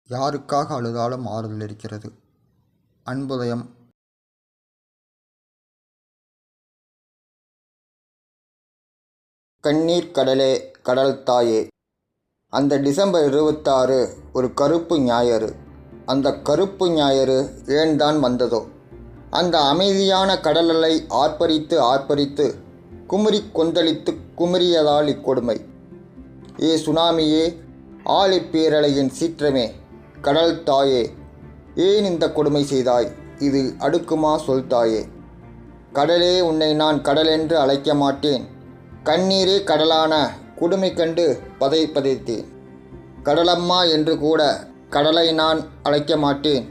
யாருக்காக அழுதாலும் ஆறுதல் இருக்கிறது. அன்புதயம். கண்ணீர் கடலே, கடல் தாயே. அந்த டிசம்பர் 26 ஒரு கருப்பு ஞாயிறு. அந்த கருப்பு ஞாயிறு ஏன் தான் வந்ததோ? அந்த அமைதியான கடலலை ஆர்ப்பரித்து குமுறி கொந்தளித்து குமுறியதால் இக்கொடுமை. ஏ சுனாமியே, ஆழிப்பேரலையின் சீற்றமே, கடல் தாயே, ஏன் இந்த கொடுமை செய்தாய்? இது அடுக்குமா சொல் தாயே. கடலே, உன்னை நான் கடலென்று அழைக்க மாட்டேன். கண்ணீரே கடலான கொடுமை கண்டு பதைத்தேன். கடலம்மா என்று கூட கடலை நான் அழைக்க மாட்டேன்.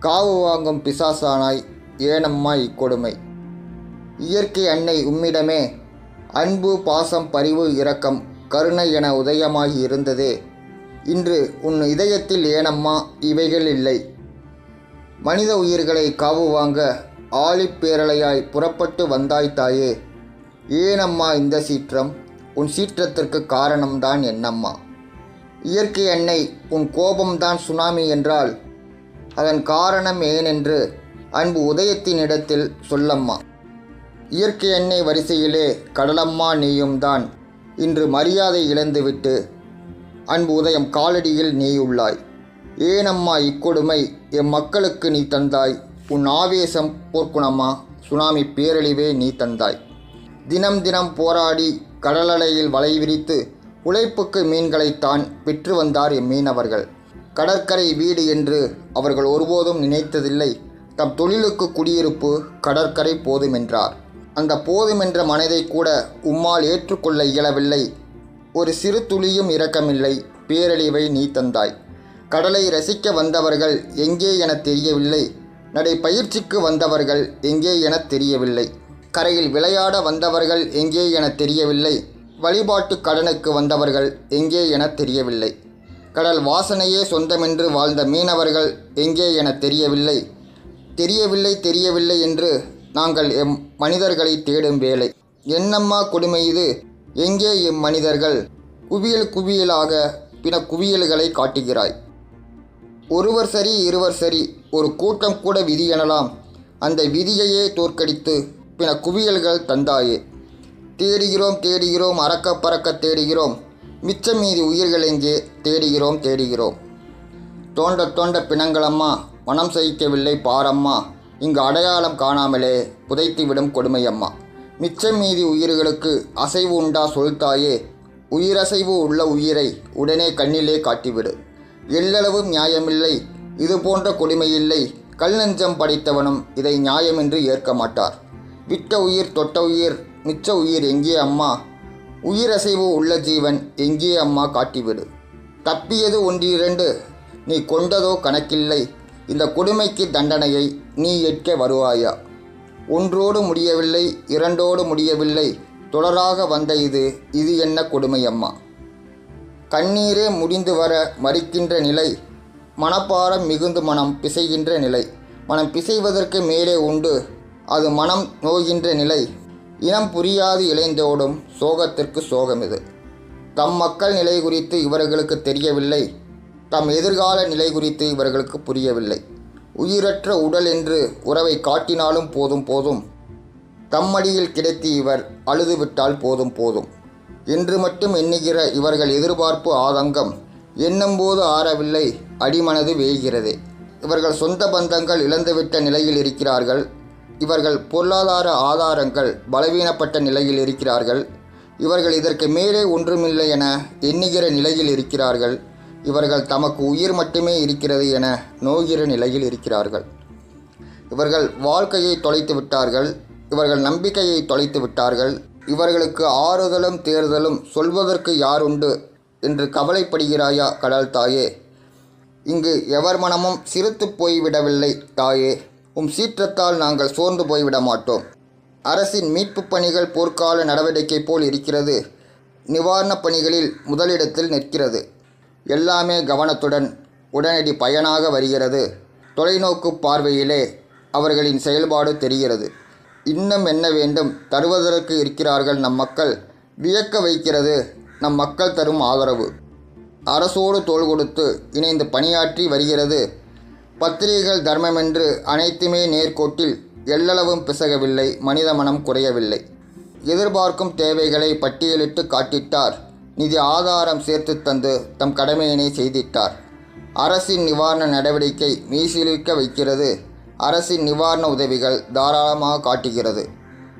காவு வாங்கும் பிசாசானாய் ஏனம்மா இக்கொடுமை? இயற்கை அன்னை உம்மிடமே அன்பு, பாசம், பரிவு, இரக்கம், கருணை என உதயமாகி இருந்ததே. இன்று உன் இதயத்தில் ஏனம்மா இவைகள் இல்லை? மனித உயிர்களை காவு வாங்க ஆழிப்பேரலையாய் புறப்பட்டு வந்தாய் தாயே. ஏனம்மா இந்த சீற்றம்? உன் சீற்றத்திற்கு காரணம்தான் என்னம்மா? இயற்கை அன்னை, உன் கோபம்தான் சுனாமி என்றால் அதன் காரணம் ஏனென்று அன்பு உதயத்தின் இடத்தில் சொல்லம்மா. இயற்கை அன்னை வரிசையிலே கடலம்மா நீயும் தான் இன்று மரியாதை இழந்துவிட்டு அன்பு உதயம் காலடியில் நீயுள்ளாய். ஏனம்மா இக்கொடுமை எம் மக்களுக்கு நீ தந்தாய்? உன் ஆவேசம் போர்க்குணமா? சுனாமி பேரழிவே நீ தந்தாய். தினம் தினம் போராடி கடலலையில் வலை விரித்து உழைப்புக்கு மீன்களைத்தான் விற்று வந்தார் எம் மீனவர்கள். கடற்கரை வீடு என்று அவர்கள் ஒருபோதும் நினைத்ததில்லை. தம் தொழிலுக்கு குடியிருப்பு கடற்கரை போதுமென்றார். அந்த போதுமென்ற மனதை கூட உம்மால் ஏற்றுக்கொள்ள இயலவில்லை. ஒரு சிறு துளியும் இரக்கமில்லை. பேரழிவை நீ தந்தாய். கடலை ரசிக்க வந்தவர்கள் எங்கே என தெரியவில்லை. நடை பயிற்சிக்கு வந்தவர்கள் எங்கே என தெரியவில்லை. கரையில் விளையாட வந்தவர்கள் எங்கே என தெரியவில்லை. வழிபாட்டு கடனுக்கு வந்தவர்கள் எங்கே என தெரியவில்லை. கடல் வாசனையே சொந்தமென்று வாழ்ந்த மீனவர்கள் எங்கே என தெரியவில்லை. தெரியவில்லை என்று நாங்கள் எம் மனிதர்களை தேடும் வேலை. என்னம்மா கொடுமை இது? எங்கே எம் மனிதர்கள்? குவியலாக பிற குவியல்களை காட்டுகிறாய். ஒருவர் சரி, இருவர் சரி, ஒரு கூட்டம் கூட விதி எனலாம். அந்த விதியையே தோற்கடித்து பிற குவியல்கள் தந்தாயே. தேடுகிறோம் அறக்க பறக்க தேடுகிறோம். மிச்சம் மீதி உயிர்கள் எங்கே? தேடுகிறோம். தோண்ட பிணங்களம்மா, மனம் சகிக்கவில்லை பாரம்மா. இங்கு அடையாளம் காணாமலே புதைத்துவிடும் கொடுமையம்மா. மிச்சம் மீதி உயிர்களுக்கு அசைவு உண்டா சொல்தாயே. உயிரசைவு உள்ள உயிரை உடனே கண்ணிலே காட்டிவிடு. எல்லளவும் நியாயமில்லை. இது போன்ற கொடுமையில்லை. கல் நெஞ்சம் படைத்தவனும் இதை நியாயமென்று ஏற்க மாட்டார். விட்ட உயிர், தொட்ட உயிர், மிச்ச உயிர் எங்கே அம்மா? உயிரசைவு உள்ள ஜீவன் எங்கே அம்மா? காட்டிவிடு. தப்பியது 1-2, நீ கொண்டதோ கணக்கில்லை. இந்த கொடுமைக்கு தண்டனையை நீ ஏற்க வருவாயா? ஒன்றோடு முடியவில்லை, 2ஓடு முடியவில்லை, தொடராக வந்த இது என்ன கொடுமையம்மா? கண்ணீரே முடிந்து வர மறிக்கின்ற நிலை. மனப்பாரம் மிகுந்து மனம் பிசைகின்ற நிலை. மனம் பிசைவதற்கு மேலே உண்டு, அது மனம் நோகின்ற நிலை. இனம் புரியாது இளைந்தோடும் சோகத்திற்கு சோகம் இது. தம் மக்கள் நிலை குறித்து இவர்களுக்கு தெரியவில்லை. தம் எதிர்கால நிலை குறித்து இவர்களுக்கு புரியவில்லை. உயிரற்ற உடல் என்று உறவை காட்டினாலும் போதும். தம்மடியில் கிடைத்து இவர் அழுதுவிட்டால் போதும் என்று மட்டும் எண்ணுகிற இவர்கள் எதிர்பார்ப்பு ஆதங்கம் எண்ணும்போது ஆறவில்லை. அடிமனது வேய்கிறதே. இவர்கள் சொந்த பந்தங்கள் இழந்துவிட்ட நிலையில் இருக்கிறார்கள். இவர்கள் பொருளாதார ஆதாரங்கள் பலவீனப்பட்ட நிலையில் இருக்கிறார்கள். இவர்கள் இதற்கு மேலே ஒன்றுமில்லை என எண்ணுகிற நிலையில் இருக்கிறார்கள். இவர்கள் தமக்கு உயிர் மட்டுமே இருக்கிறது என நோகிற நிலையில் இருக்கிறார்கள். இவர்கள் வாழ்க்கையை தொலைத்து விட்டார்கள். இவர்கள் நம்பிக்கையை தொலைத்து விட்டார்கள். இவர்களுக்கு ஆறுதலும் தேர்தலும் சொல்வதற்கு யாருண்டு என்று கவலைப்படுகிறாயா கடல் தாயே? இங்கு எவர் மனமும் சிரித்து போய்விடவில்லை தாயே. சீற்றத்தால் நாங்கள் சோர்ந்து போய்விட மாட்டோம். அரசின் மீட்பு பணிகள் போர்க்கால நடவடிக்கை போல் இருக்கிறது. நிவாரணப் பணிகளில் முதலிடத்தில் நிற்கிறது. எல்லாமே கவனத்துடன் உடனடி பயனாக வருகிறது. தொலைநோக்கு பார்வையிலே அவர்களின் செயல்பாடு தெரிகிறது. இன்னும் என்ன வேண்டும் தருவதற்கு இருக்கிறார்கள் நம் மக்கள். வியக்க வைக்கிறது நம் மக்கள் தரும் ஆதரவு. அரசோடு தோள் கொடுத்து இணைந்து பணியாற்றி வருகிறது. பத்திரிகைகள் தர்மமென்று அனைத்துமே நேர்கோட்டில், எல்லளவும் பிசகவில்லை, மனித மனம் குறையவில்லை. எதிர்பார்க்கும் தேவைகளை பட்டியலிட்டு காட்டிட்டார். நிதி ஆதாரம் சேர்த்து தந்து தம் கடமையினை செய்திட்டார். அரசின் நிவாரண நடவடிக்கை மீசிலிருக்க வைக்கிறது. அரசின் நிவாரண உதவிகள் தாராளமாக காட்டுகிறது.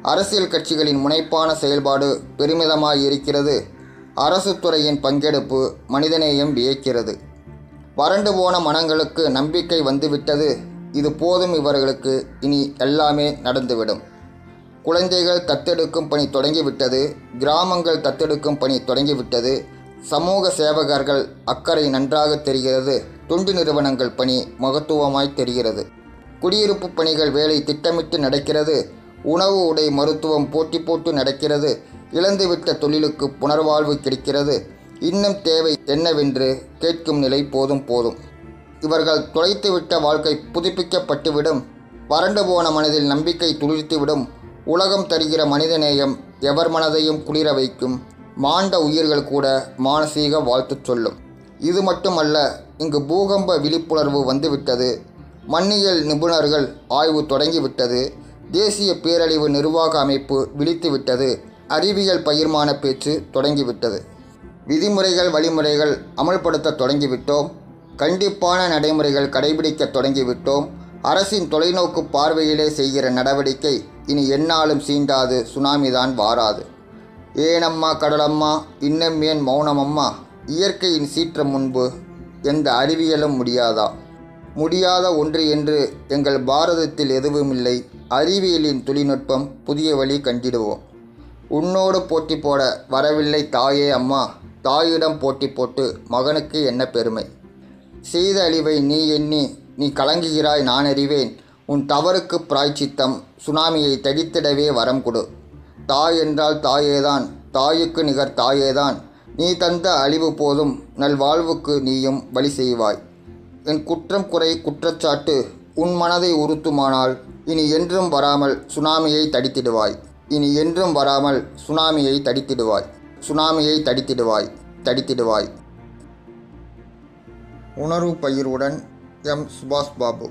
அரசியல் கட்சிகளின் முனைப்பான செயல்பாடு பெருமிதமாக இருக்கிறது. அரசு துறையின் பங்கெடுப்பு மனிதநேயம் வியக்கிறது. வறண்டு போன மனங்களுக்கு நம்பிக்கை வந்துவிட்டது. இது போதும், இவர்களுக்கு இனி எல்லாமே நடந்துவிடும். குழந்தைகள் தத்தெடுக்கும் பணி தொடங்கிவிட்டது. கிராமங்கள் தத்தெடுக்கும் பணி தொடங்கிவிட்டது. சமூக சேவகர்கள் அக்கறை நன்றாக தெரிகிறது. தொண்டு நிறுவனங்கள் பணி மகத்துவமாய் தெரிகிறது. குடியிருப்பு பணிகள் வேலை திட்டமிட்டு நடக்கிறது. உணவு, உடை, மருத்துவம் போட்டி போட்டு நடக்கிறது. இழந்துவிட்ட தொழிலுக்கு புனர்வாழ்வு கிடைக்கிறது. இன்னும் தேவை என்னவென்று கேட்கும் நிலை போதும் போதும். இவர்கள் தொலைத்துவிட்ட வாழ்க்கை புதுப்பிக்கப்பட்டுவிடும். வறண்டு போன மனதில் நம்பிக்கை துளிர்த்துவிடும். உலகம் தருகிற மனிதநேயம் எவர் மனதையும் குளிர வைக்கும். மாண்ட உயிர்கள் கூட மானசீக வாழ்த்து சொல்லும். இது மட்டுமல்ல, இங்கு பூகம்ப விழிப்புணர்வு வந்துவிட்டது. மண்ணியல் நிபுணர்கள் ஆய்வு தொடங்கிவிட்டது. தேசிய பேரழிவு நிர்வாக அமைப்பு விழித்துவிட்டது. அறிவியல் பகிர்மான பேச்சு தொடங்கிவிட்டது. விதிமுறைகள், வழிமுறைகள் அமல்படுத்த தொடங்கிவிட்டோம். கண்டிப்பான நடைமுறைகள் கடைபிடிக்க தொடங்கிவிட்டோம். அரசின் தொலைநோக்கு பார்வையிலே செய்கிற நடவடிக்கை இனி எந்நாளும் சீண்டாது. சுனாமிதான் வாராது. ஏனம்மா கடலம்மா, இன்னும் ஏன் மௌனமம்மா? இயற்கையின் சீற்றம் முன்பு எந்த அறிவியலும் முடியாதா? முடியாத ஒன்று என்று எங்கள் பாரதத்தில் எதுவுமில்லை. அறிவியலின் தொழில்நுட்பம் புதிய வழி கண்டிடுவோம். உன்னோடு போட்டி போட வரவில்லை தாயே அம்மா. தாயிடம் போட்டி போட்டு மகனுக்கு என்ன பெருமை? செய்த அழிவை நீ எண்ணி நீ கலங்குகிறாய், நான் அறிவேன். உன் தவறுக்கு பிராய்ச்சித்தம். சுனாமியை தடித்திடவே வரம் கொடு. தாய் என்றால் தாயேதான். தாயுக்கு நிகர் தாயேதான். நீ தந்த அழிவு போதும், நல்வாழ்வுக்கு நீயும் வழி செய்வாய். என் குற்றம் குறை குற்றச்சாட்டு உன் மனதை உறுத்துமானால் இனி என்றும் வராமல் சுனாமியை தடித்திடுவாய். இனி என்றும் வராமல் சுனாமியை தடித்திடுவாய். சுனாமியை தடித்திடுவாய். தடித்திடுவாய். உணர்வு பகிர்வுடன் எம். சுபாஷ் பாபு.